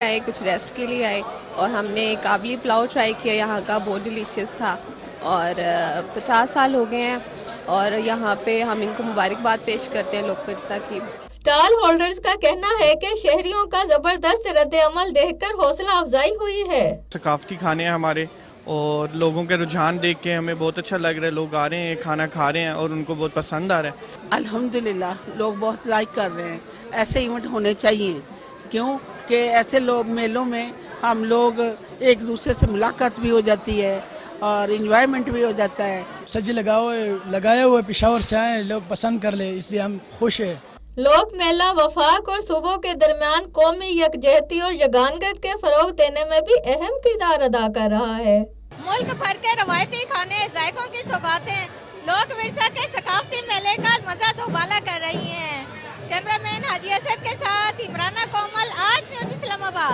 آئے کچھ ریسٹ کے لیے آئے اور ہم نے کابلی پلاؤ ٹرائی کیا، یہاں کا بہت ڈیلیشیس تھا اور 50 سال ہو گئے ہیں اور یہاں پہ ہم ان کو مبارکباد پیش کرتے ہیں لوک پرسا کی۔ اسٹال ہولڈرز کا کہنا ہے کہ شہریوں کا زبردست رد عمل دیکھ کر حوصلہ افزائی ہوئی ہے۔ ثقافتی کھانے ہیں ہمارے اور لوگوں کے رجحان دیکھ کے ہمیں بہت اچھا لگ رہا ہے، لوگ آ رہے ہیں کھانا کھا رہے ہیں اور ان کو بہت پسند آ رہا ہے۔ الحمدللہ لوگ بہت لائک کر رہے ہیں، ایسے ایونٹ ہونے چاہیے، کیوں کہ ایسے لوگ میلوں میں ہم لوگ ایک دوسرے سے ملاقات بھی ہو جاتی ہے اور انجوائمنٹ بھی ہو جاتا ہے۔ سج لگائے ہوئے پشاور چائے لوگ پسند کر لے، اس لیے ہم خوش ہیں۔ لوک میلہ وفاق اور صوبوں کے درمیان قومی یکجہتی اور یگانگت کے فروغ دینے میں بھی اہم کردار ادا کر رہا ہے۔ ملک بھر کے روایتی کھانے، ذائقوں کی سوغاتیں لوک ورثہ کے ثقافتی میلے کا مزہ دوبالا کر رہی ہیں۔ کیمرہ مین حاجی اسد کے ساتھ عمرانہ کومل، آج نیوز اسلام آباد۔